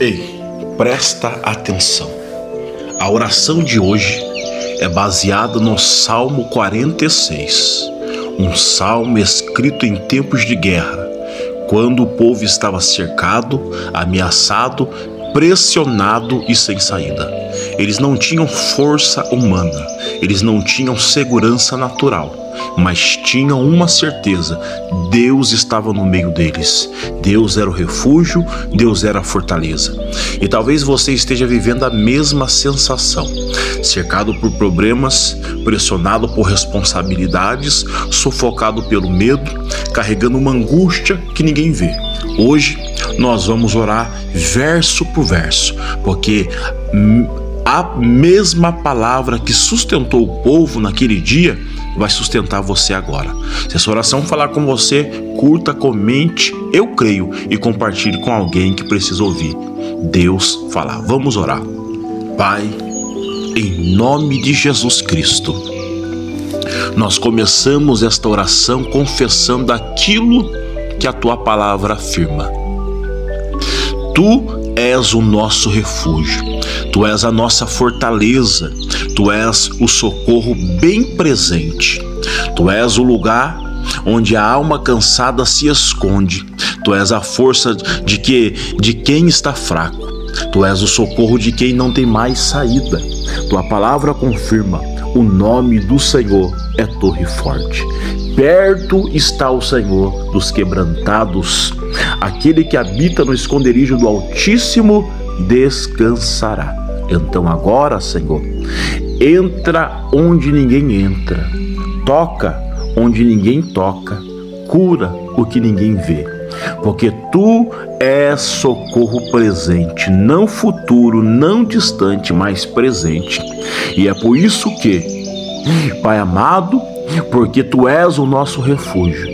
Ei, presta atenção. A oração de hoje é baseada no Salmo 46, um salmo escrito em tempos de guerra, quando o povo estava cercado, ameaçado, pressionado e sem saída. Eles não tinham força humana, eles não tinham segurança natural, mas tinham uma certeza: Deus estava no meio deles. Deus era o refúgio, Deus era a fortaleza. E talvez você esteja vivendo a mesma sensação, cercado por problemas, pressionado por responsabilidades, sufocado pelo medo, carregando uma angústia que ninguém vê. Hoje nós vamos orar verso por verso, porque a mesma palavra que sustentou o povo naquele dia vai sustentar você agora. Se essa oração falar com você, curta, comente, eu creio, e compartilhe com alguém que precisa ouvir Deus falar. Vamos orar. Pai, em nome de Jesus Cristo, nós começamos esta oração confessando aquilo que a tua palavra afirma. Tu és o nosso refúgio, tu és a nossa fortaleza, tu és o socorro bem presente, tu és o lugar onde a alma cansada se esconde, tu és a força de quem está fraco, tu és o socorro de quem não tem mais saída. Tua palavra confirma: o nome do Senhor é torre forte. Perto está o Senhor dos quebrantados. Aquele que habita no esconderijo do Altíssimo descansará. Então agora, Senhor, entra onde ninguém entra, toca onde ninguém toca, cura o que ninguém vê, porque tu és socorro presente, não futuro, não distante, mas presente. E é por isso que, Pai amado, porque tu és o nosso refúgio,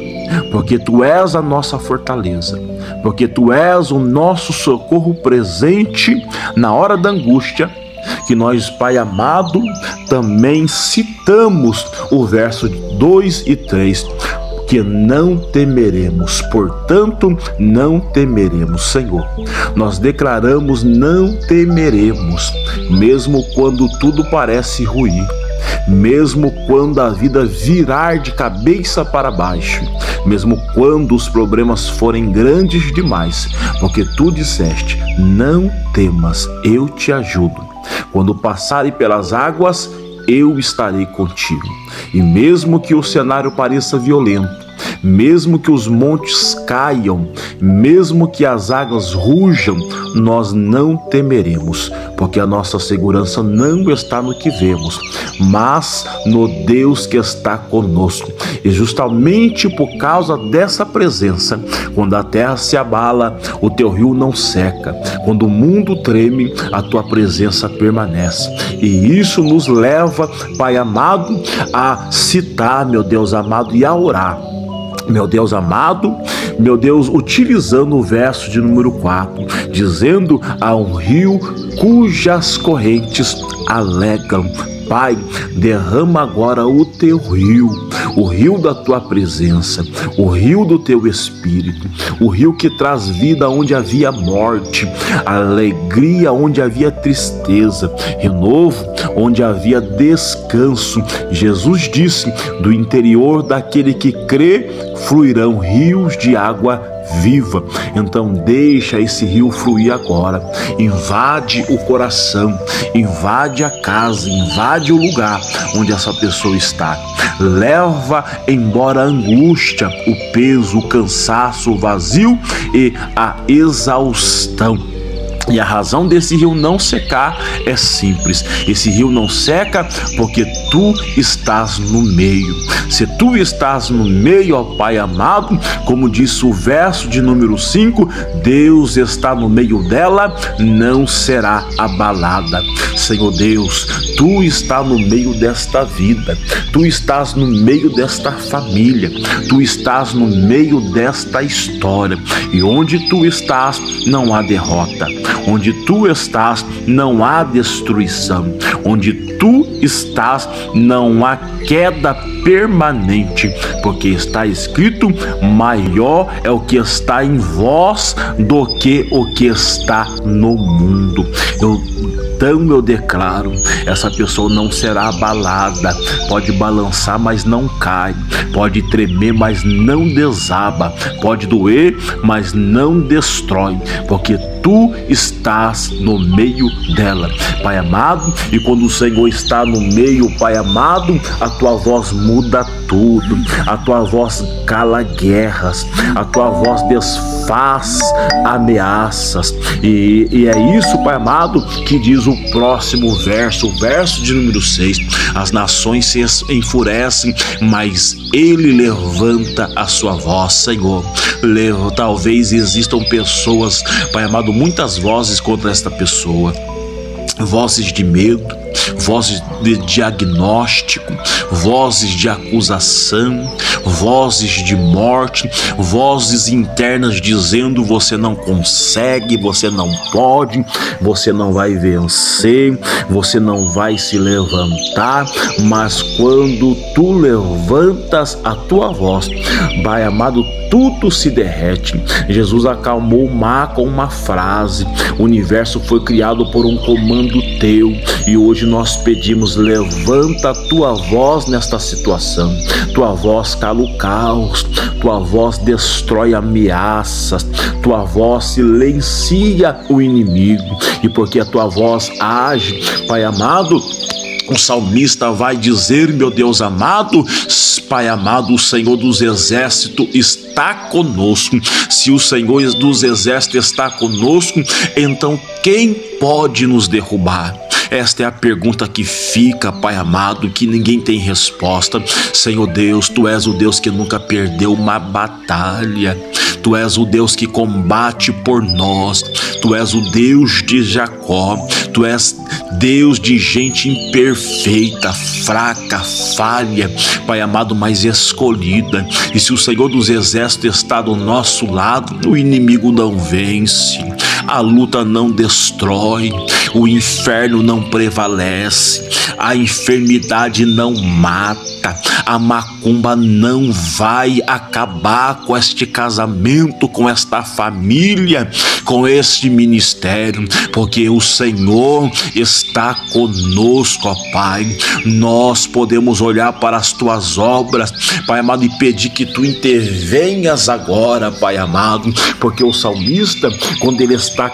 porque tu és a nossa fortaleza, porque tu és o nosso socorro presente na hora da angústia, que nós, Pai amado, também citamos o verso 2 e 3, que não temeremos, portanto não temeremos, Senhor. Nós declaramos: não temeremos, mesmo quando tudo parece ruir, mesmo quando a vida virar de cabeça para baixo, mesmo quando os problemas forem grandes demais, porque tu disseste: não temas, eu te ajudo. Quando passarem pelas águas, eu estarei contigo. E mesmo que o cenário pareça violento, mesmo que os montes caiam, mesmo que as águas rujam, nós não temeremos, porque a nossa segurança não está no que vemos, mas no Deus que está conosco. E justamente por causa dessa presença, quando a terra se abala, o teu rio não seca, quando o mundo treme, a tua presença permanece. E isso nos leva, Pai amado, a citar, meu Deus amado, e a orar. Meu Deus amado, meu Deus, utilizando o verso de número 4, dizendo: a um rio cujas correntes alegam. Pai, derrama agora o teu rio, o rio da tua presença, o rio do teu Espírito, o rio que traz vida onde havia morte, alegria onde havia tristeza, renovo onde havia descanso. Jesus disse: do interior daquele que crê fluirão rios de água viva. Então deixa esse rio fluir agora, invade o coração, invade a casa, invade o lugar onde essa pessoa está, leva embora a angústia, o peso, o cansaço, o vazio e a exaustão. E a razão desse rio não secar é simples: esse rio não seca porque tu estás no meio. Se tu estás no meio, ó Pai amado, como disse o verso de número 5, Deus está no meio dela, não será abalada. Senhor Deus, tu estás no meio desta vida, tu estás no meio desta família, tu estás no meio desta história, e onde tu estás não há derrota, onde tu estás não há destruição, onde tu estás, não há queda permanente, porque está escrito: maior é o que está em vós do que o que está no mundo. Então eu declaro, essa pessoa não será abalada, pode balançar, mas não cai, pode tremer, mas não desaba, pode doer, mas não destrói, porque tu estás no meio dela, Pai amado. E quando o Senhor está no meio, Pai amado, a tua voz muda tudo, a tua voz cala guerras, a tua voz desfaz ameaças, e é isso, Pai amado, que diz o próximo verso, o verso de número 6: as nações se enfurecem, mas ele levanta a sua voz. Senhor, talvez existam pessoas, Pai amado, muitas vozes contra esta pessoa, vozes de medo, vozes de diagnóstico, vozes de acusação, vozes de morte, vozes internas dizendo: você não consegue, você não pode, você não vai vencer, você não vai se levantar. Mas quando tu levantas a tua voz, Pai amado, tudo se derrete. Jesus acalmou o mar com uma frase. O universo foi criado por um comando teu, e hoje nós pedimos: levanta a tua voz nesta situação. Tua voz cala o caos, tua voz destrói ameaças, tua voz silencia o inimigo. E porque a tua voz age, Pai amado, o salmista vai dizer: meu Deus amado, Pai amado, o Senhor dos exércitos está conosco. Se o Senhor dos exércitos está conosco, então quem pode nos derrubar? Esta é a pergunta que fica, Pai amado, que ninguém tem resposta. Senhor Deus, tu és o Deus que nunca perdeu uma batalha. Tu és o Deus que combate por nós. Tu és o Deus de Jacó. Tu és Deus de gente imperfeita, fraca, falha, Pai amado, mas escolhida. E se o Senhor dos exércitos está do nosso lado, o inimigo não vence, a luta não destrói, o inferno não prevalece, a enfermidade não mata, a macumba não vai acabar com este casamento, com esta família, com este ministério, porque o Senhor está conosco, ó Pai. Nós podemos olhar para as tuas obras, Pai amado, e pedir que tu intervenhas agora, Pai amado, porque o salmista, quando ele está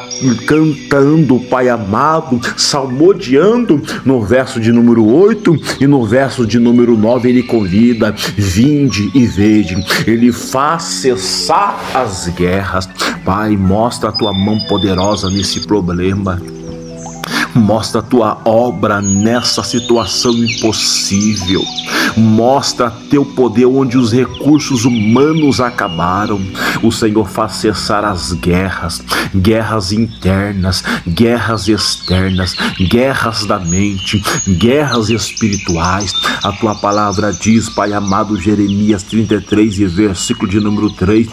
cantando, Pai amado, salmodiando, no verso de número 8 e no verso de número 9, ele convida: vinde e vede. Ele faz cessar as guerras. Pai, mostra a tua mão poderosa nesse problema. Mostra a tua obra nessa situação impossível. Mostra teu poder onde os recursos humanos acabaram. O Senhor faz cessar as guerras, guerras internas, guerras externas, guerras da mente, guerras espirituais. A tua palavra diz, Pai amado, Jeremias 33 e versículo de número 3: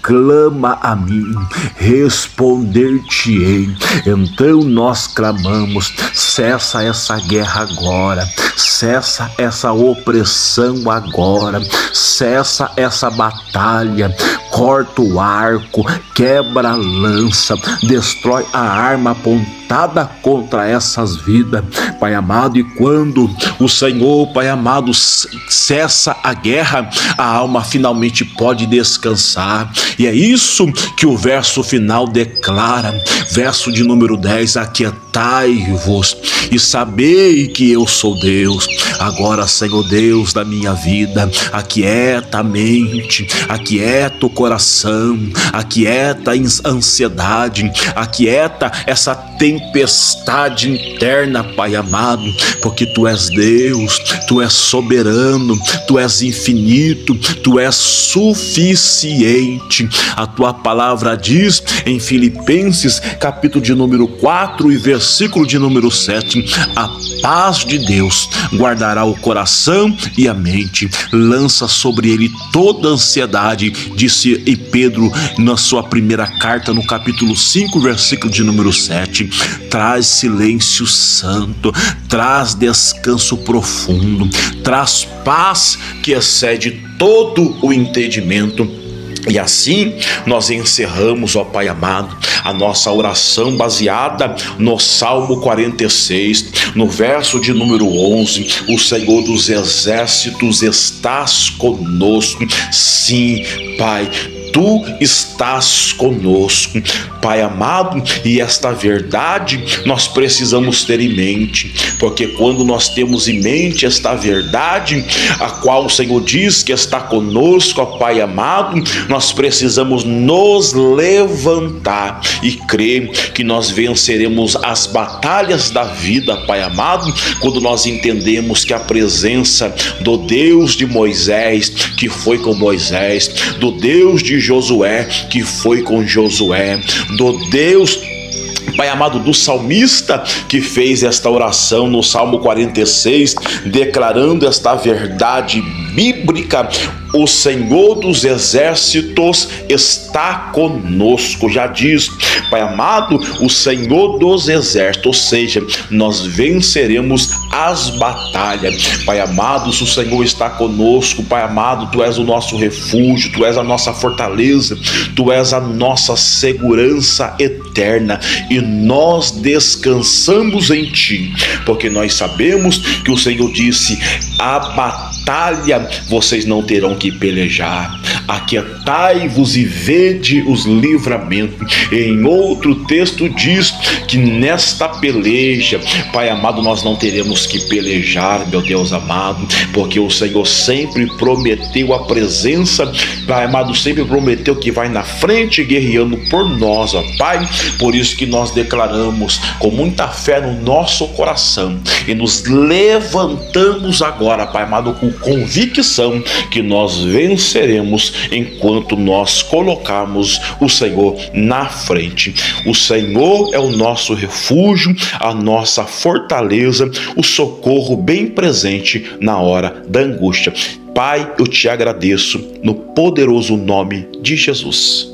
clama a mim, responder-te-ei. Então nós clamamos: cessa essa guerra agora, cessa essa opressão agora, cessa essa batalha, corta o arco, quebra a lança, destrói a arma apontada contra essas vidas, Pai amado. E quando o Senhor, Pai amado, cessa a guerra, a alma finalmente pode descansar. E é isso que o verso final declara, verso de número 10: aquietai-vos e sabei que eu sou Deus. Agora, Senhor Deus da minha vida, aquieta a mente, aquieta o coração, aquieta a ansiedade, aquieta essa tempestade interna, Pai amado, porque tu és Deus, tu és soberano, tu és infinito, tu és suficiente. frente. A tua palavra diz em Filipenses, capítulo de número 4 e versículo de número 7, a paz de Deus guardará o coração e a mente, lança sobre ele toda a ansiedade, disse Pedro na sua primeira carta, no capítulo 5, versículo de número 7. Traz silêncio santo, traz descanso profundo, traz paz que excede todo o entendimento. E assim nós encerramos, ó Pai amado, a nossa oração baseada no Salmo 46, no verso de número 11. O Senhor dos Exércitos estás conosco. Sim, Pai, Tu estás conosco, Pai amado, e esta verdade nós precisamos ter em mente, porque quando nós temos em mente esta verdade, a qual o Senhor diz que está conosco, ó Pai amado, nós precisamos nos levantar e crer que nós venceremos as batalhas da vida, Pai amado, quando nós entendemos que a presença do Deus de Moisés, que foi com Moisés, do Deus de Josué, que foi com Josué, do Deus, Pai amado, do salmista que fez esta oração no Salmo 46, declarando esta verdade bíblica: o Senhor dos Exércitos está conosco. Já diz, Pai amado, o Senhor dos Exércitos, ou seja, nós venceremos as batalhas. Pai amado, se o Senhor está conosco, Pai amado, Tu és o nosso refúgio, Tu és a nossa fortaleza, Tu és a nossa segurança eterna, e nós descansamos em Ti, porque nós sabemos que o Senhor disse: a batalha vocês não terão que pelejar, aquietai-vos e vede os livramentos. Em outro texto diz que nesta peleja, Pai amado, nós não teremos que pelejar, meu Deus amado, porque o Senhor sempre prometeu a presença, Pai amado, sempre prometeu que vai na frente guerreando por nós, ó Pai. Por isso que nós declaramos com muita fé no nosso coração e nos levantamos agora, Pai amado, com convicção que nós venceremos enquanto nós colocarmos o Senhor na frente. O Senhor é o nosso refúgio, a nossa fortaleza, o socorro bem presente na hora da angústia. Pai, eu te agradeço no poderoso nome de Jesus.